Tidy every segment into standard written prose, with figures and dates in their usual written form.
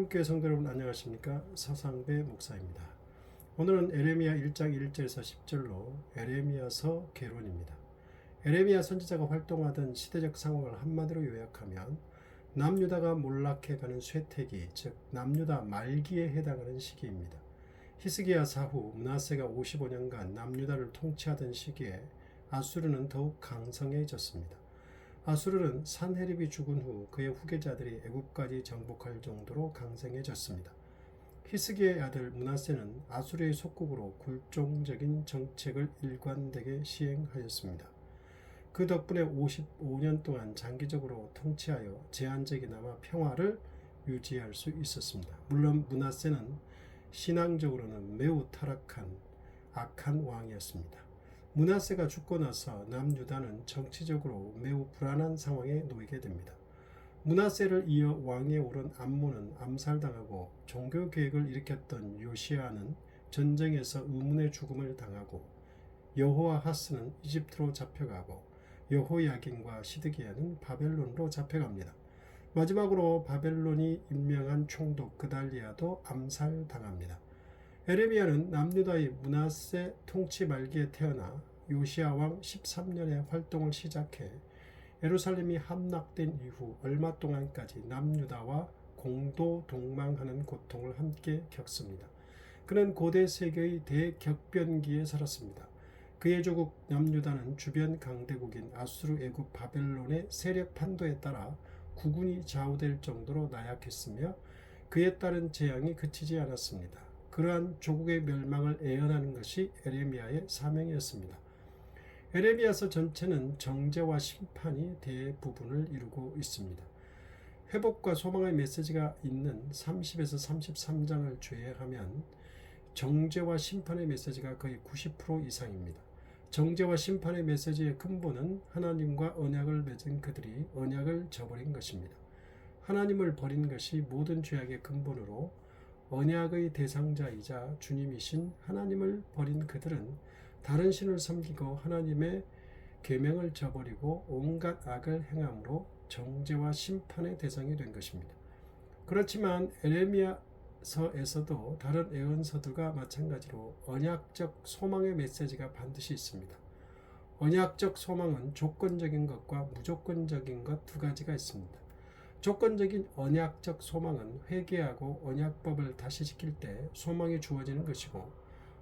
한국교회 성도 여러분 안녕하십니까? 서상배 목사입니다. 오늘은 에레미야 1장 1절에서 10절로 에레미야서 개론입니다. 에레미야 선지자가 활동하던 시대적 상황을 한마디로 요약하면 남유다가 몰락해가는 쇠퇴기, 즉 남유다 말기에 해당하는 시기입니다. 히스기야 사후 므낫세가 55년간 남유다를 통치하던 시기에 아수르는 더욱 강성해졌습니다. 아수르는 산헤립이 죽은 후 그의 후계자들이 애굽까지 정복할 정도로 강성해졌습니다. 히스기야의 아들 므낫세는 아수르의 속국으로 굴종적인 정책을 일관되게 시행하였습니다. 그 덕분에 55년 동안 장기적으로 통치하여 제한적이나마 평화를 유지할 수 있었습니다. 물론 므낫세는 신앙적으로는 매우 타락한 악한 왕이었습니다. 므낫세가 죽고 나서 남유다는 정치적으로 매우 불안한 상황에 놓이게 됩니다. 므낫세를 이어 왕위에 오른 암몬은 암살당하고 종교개혁을 일으켰던 요시야는 전쟁에서 의문의 죽음을 당하고 여호아하스는 이집트로 잡혀가고 여호야긴과 시드기야는 바벨론으로 잡혀갑니다. 마지막으로 바벨론이 임명한 총독 그달리아도 암살당합니다. 에레미야는 남유다의 므낫세 통치 말기에 태어나 요시야 왕 13년에 활동을 시작해 예루살렘이 함락된 이후 얼마 동안까지 남유다와 공도 동망하는 고통을 함께 겪습니다. 그는 고대 세계의 대격변기에 살았습니다. 그의 조국 남유다는 주변 강대국인 아수르, 애굽, 바벨론의 세력 판도에 따라 국군이 좌우될 정도로 나약했으며 그에 따른 재앙이 그치지 않았습니다. 그러한 조국의 멸망을 예언하는 것이 에레미야의 사명이었습니다. 에레미야서 전체는 정죄와 심판이 대부분을 이루고 있습니다. 회복과 소망의 메시지가 있는 30에서 33장을 제외하면 정죄와 심판의 메시지가 거의 90% 이상입니다. 정죄와 심판의 메시지의 근본은 하나님과 언약을 맺은 그들이 언약을 저버린 것입니다. 하나님을 버린 것이 모든 죄악의 근본으로 언약의 대상자이자 주님이신 하나님을 버린 그들은 다른 신을 섬기고 하나님의 계명을 저버리고 온갖 악을 행함으로 정죄와 심판의 대상이 된 것입니다. 그렇지만 에레미야서에서도 다른 예언서들과 마찬가지로 언약적 소망의 메시지가 반드시 있습니다. 언약적 소망은 조건적인 것과 무조건적인 것 두 가지가 있습니다. 조건적인 언약적 소망은 회개하고 언약법을 다시 지킬 때 소망이 주어지는 것이고,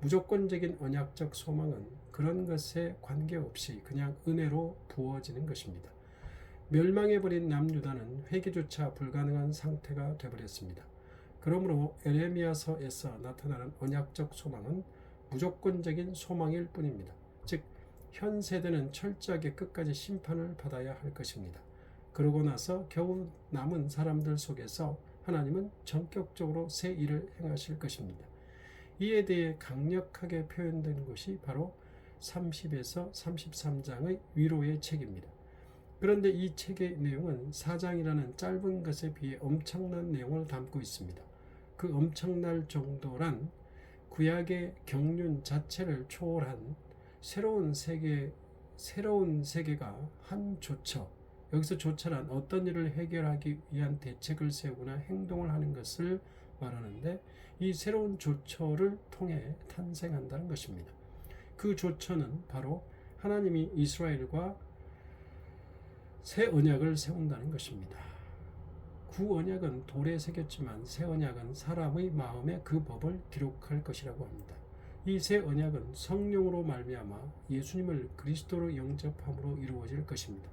무조건적인 언약적 소망은 그런 것에 관계없이 그냥 은혜로 부어지는 것입니다. 멸망해버린 남유다는 회개조차 불가능한 상태가 되어버렸습니다. 그러므로 에레미야서에서 나타나는 언약적 소망은 무조건적인 소망일 뿐입니다. 즉, 현 세대는 철저하게 끝까지 심판을 받아야 할 것입니다. 그러고 나서 겨우 남은 사람들 속에서 하나님은 전격적으로 새 일을 행하실 것입니다. 이에 대해 강력하게 표현된 것이 바로 30에서 33장의 위로의 책입니다. 그런데 이 책의 내용은 4장이라는 짧은 것에 비해 엄청난 내용을 담고 있습니다. 그 엄청날 정도란 구약의 경륜 자체를 초월한 새로운 세계가 한 조처, 여기서 조처란 어떤 일을 해결하기 위한 대책을 세우거나 행동을 하는 것을 말하는데, 이 새로운 조처를 통해 탄생한다는 것입니다. 그 조처는 바로 하나님이 이스라엘과 새 언약을 세운다는 것입니다. 구 언약은 돌에 새겼지만 새 언약은 사람의 마음에 그 법을 기록할 것이라고 합니다. 이 새 언약은 성령으로 말미암아 예수님을 그리스도로 영접함으로 이루어질 것입니다.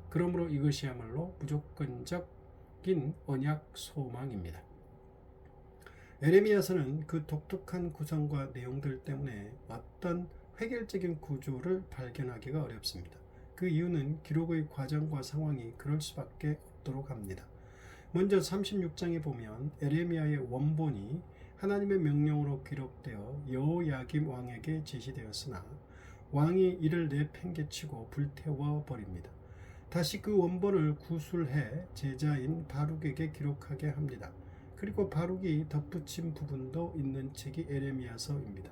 그러므로 이것이야말로 무조건적인 언약 소망입니다. 에레미야서는 그 독특한 구성과 내용들 때문에 어떤 획일적인 구조를 발견하기가 어렵습니다. 그 이유는 기록의 과정과 상황이 그럴 수밖에 없도록 합니다. 먼저 36장에 보면 에레미야의 원본이 하나님의 명령으로 기록되어 여호야김 왕에게 제시되었으나 왕이 이를 내팽개치고 불태워 버립니다. 다시 그 원본을 구술해 제자인 바룩에게 기록하게 합니다. 그리고 바룩이 덧붙인 부분도 있는 책이 에레미야서입니다.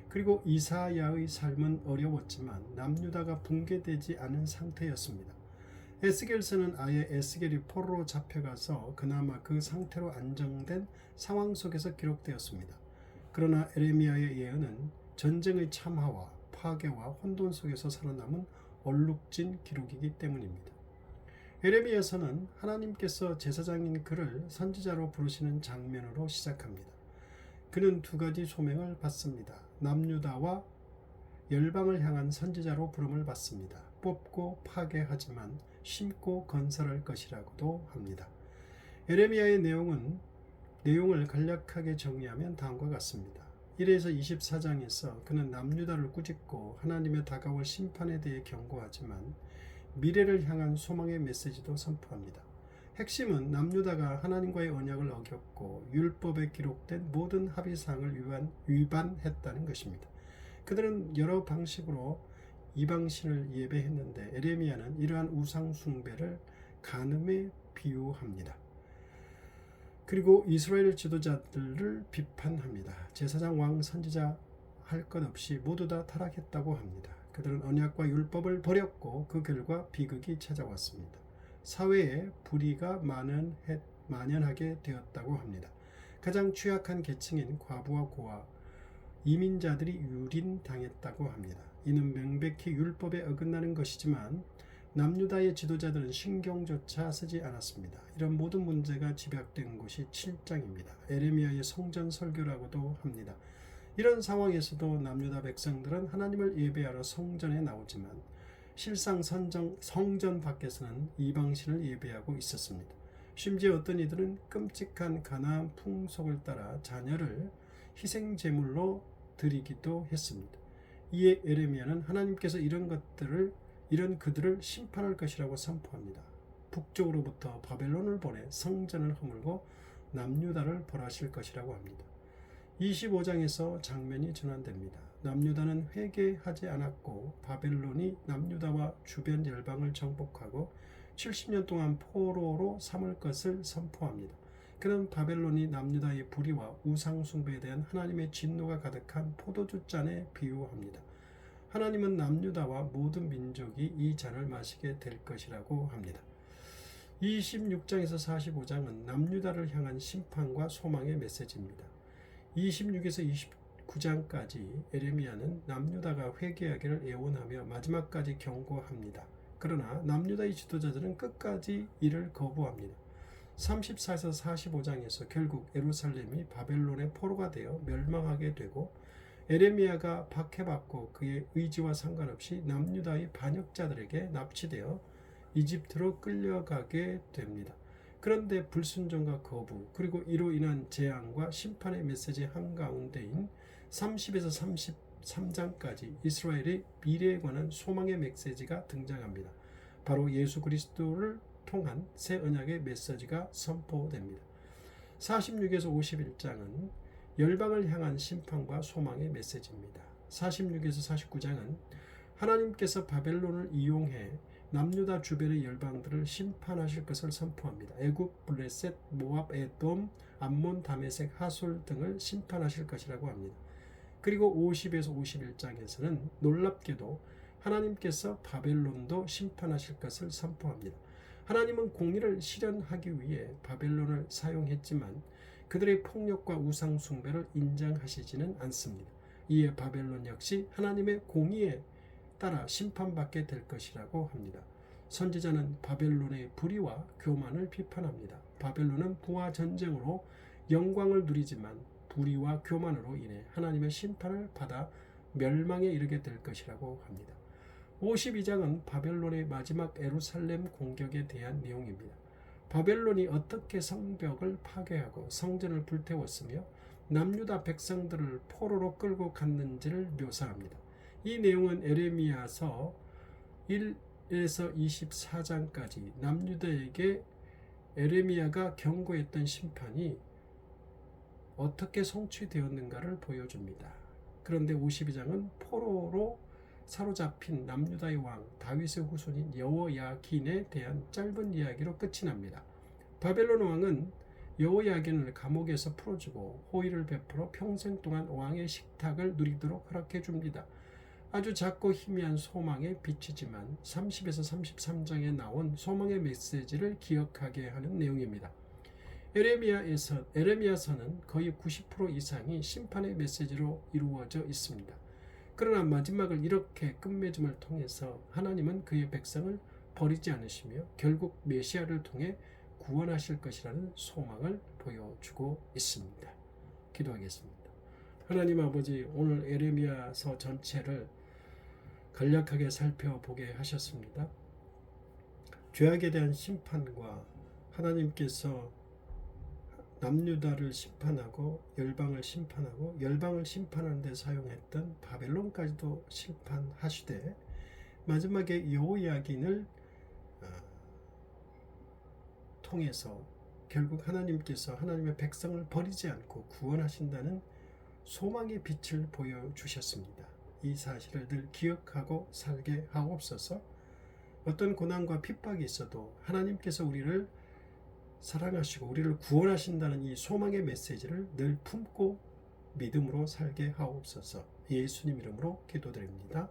그리고 이사야의 삶은 어려웠지만 남유다가 붕괴되지 않은 상태였습니다. 에스겔서는 아예 에스겔이 포로로 잡혀가서 그나마 그 상태로 안정된 상황 속에서 기록되었습니다. 그러나 에레미야의 예언은 전쟁의 참화와 파괴와 혼돈 속에서 살아남은 얼룩진 기록이기 때문입니다. 에레미야서는 하나님께서 제사장인 그를 선지자로 부르시는 장면으로 시작합니다. 그는 두 가지 소명을 받습니다. 남유다와 열방을 향한 선지자로 부름을 받습니다. 뽑고 파괴하지만 심고 건설할 것이라고도 합니다. 에레미야의 내용을 간략하게 정리하면 다음과 같습니다. 1에서 24장에서 그는 남유다를 꾸짖고 하나님의 다가올 심판에 대해 경고하지만 미래를 향한 소망의 메시지도 선포합니다. 핵심은 남유다가 하나님과의 언약을 어겼고 율법에 기록된 모든 합의사항을 위반했다는 것입니다. 그들은 여러 방식으로 이방신을 예배했는데 에레미야는 이러한 우상 숭배를 간음에 비유합니다. 그리고 이스라엘 지도자들을 비판합니다. 제사장, 왕, 선지자 할 것 없이 모두 다 타락했다고 합니다. 그들은 언약과 율법을 버렸고 그 결과 비극이 찾아왔습니다. 사회에 불의가 만연하게 되었다고 합니다. 가장 취약한 계층인 과부와 고아, 이민자들이 유린당했다고 합니다. 이는 명백히 율법에 어긋나는 것이지만 남유다의 지도자들은 신경조차 쓰지 않았습니다. 이런 모든 문제가 집약된 곳이 7장입니다. 에레미야의 성전 설교라고도 합니다. 이런 상황에서도 남유다 백성들은 하나님을 예배하러 성전에 나오지만 실상 성전 밖에서는 이방신을 예배하고 있었습니다. 심지어 어떤 이들은 끔찍한 가나안 풍속을 따라 자녀를 희생제물로 드리기도 했습니다. 이에 에레미야는 하나님께서 이런 그들을 심판할 것이라고 선포합니다. 북쪽으로부터 바벨론을 보내 성전을 허물고 남유다를 벌하실 것이라고 합니다. 25장에서 장면이 전환됩니다. 남유다는 회개하지 않았고 바벨론이 남유다와 주변 열방을 정복하고 70년 동안 포로로 삼을 것을 선포합니다. 그는 바벨론이 남유다의 불의와 우상 숭배에 대한 하나님의 진노가 가득한 포도주 잔에 비유합니다. 하나님은 남유다와 모든 민족이 이 잔을 마시게 될 것이라고 합니다. 26장에서 45장은 남유다를 향한 심판과 소망의 메시지입니다. 26에서 29장까지 에레미야는 남유다가 회개하기를 애원하며 마지막까지 경고합니다. 그러나 남유다의 지도자들은 끝까지 이를 거부합니다. 34에서 45장에서 결국 예루살렘이 바벨론의 포로가 되어 멸망하게 되고 에레미야가 박해받고 그의 의지와 상관없이 남유다의 반역자들에게 납치되어 이집트로 끌려가게 됩니다. 그런데 불순종과 거부 그리고 이로 인한 재앙과 심판의 메시지 한가운데인 30에서 33장까지 이스라엘의 미래에 관한 소망의 메시지가 등장합니다. 바로 예수 그리스도를 통한 새 언약의 메시지가 선포됩니다. 46에서 51장은 열방을 향한 심판과 소망의 메시지입니다. 46에서 49장은 하나님께서 바벨론을 이용해 남유다 주변의 열방들을 심판하실 것을 선포합니다. 애굽, 블레셋, 모압, 에돔, 암몬, 다메섹, 하솔 등을 심판하실 것이라고 합니다. 그리고 50에서 51장에서는 놀랍게도 하나님께서 바벨론도 심판하실 것을 선포합니다. 하나님은 공의를 실현하기 위해 바벨론을 사용했지만 그들의 폭력과 우상 숭배를 인정하시지는 않습니다. 이에 바벨론 역시 하나님의 공의에 따라 심판받게 될 것이라고 합니다. 선지자는 바벨론의 불의와 교만을 비판합니다. 바벨론은 부와 전쟁으로 영광을 누리지만 불의와 교만으로 인해 하나님의 심판을 받아 멸망에 이르게 될 것이라고 합니다. 52장은 바벨론의 마지막 예루살렘 공격에 대한 내용입니다. 바벨론이 어떻게 성벽을 파괴하고 성전을 불태웠으며 남유다 백성들을 포로로 끌고 갔는지를 묘사합니다. 이 내용은 에레미야서 1에서 24장까지 남유다에게 에레미야가 경고했던 심판이 어떻게 성취되었는가를 보여줍니다. 그런데 52장은 포로로 사로잡힌 남유다의 왕 다윗의 후손인 여호야긴에 대한 짧은 이야기로 끝이 납니다. 바벨론 왕은 여호야긴을 감옥에서 풀어주고 호의를 베풀어 평생 동안 왕의 식탁을 누리도록 허락해 줍니다. 아주 작고 희미한 소망의 빛이지만 30에서 33장에 나온 소망의 메시지를 기억하게 하는 내용입니다. 에레미야서는 거의 90% 이상이 심판의 메시지로 이루어져 있습니다. 그러나 마지막을 이렇게 끝맺음을 통해서 하나님은 그의 백성을 버리지 않으시며 결국 메시아를 통해 구원하실 것이라는 소망을 보여주고 있습니다. 기도하겠습니다. 하나님 아버지, 오늘 에레미야서 전체를 간략하게 살펴보게 하셨습니다. 죄악에 대한 심판과 하나님께서 남유다를 심판하고 열방을 심판하는 데 사용했던 바벨론까지도 심판하시되 마지막에 여호야긴을 통해서 결국 하나님께서 하나님의 백성을 버리지 않고 구원하신다는 소망의 빛을 보여주셨습니다. 이 사실을 늘 기억하고 살게 하옵소서. 어떤 고난과 핍박이 있어도 하나님께서 우리를 사랑하시고 우리를 구원하신다는 이 소망의 메시지를 늘 품고 믿음으로 살게 하옵소서. 예수님 이름으로 기도드립니다.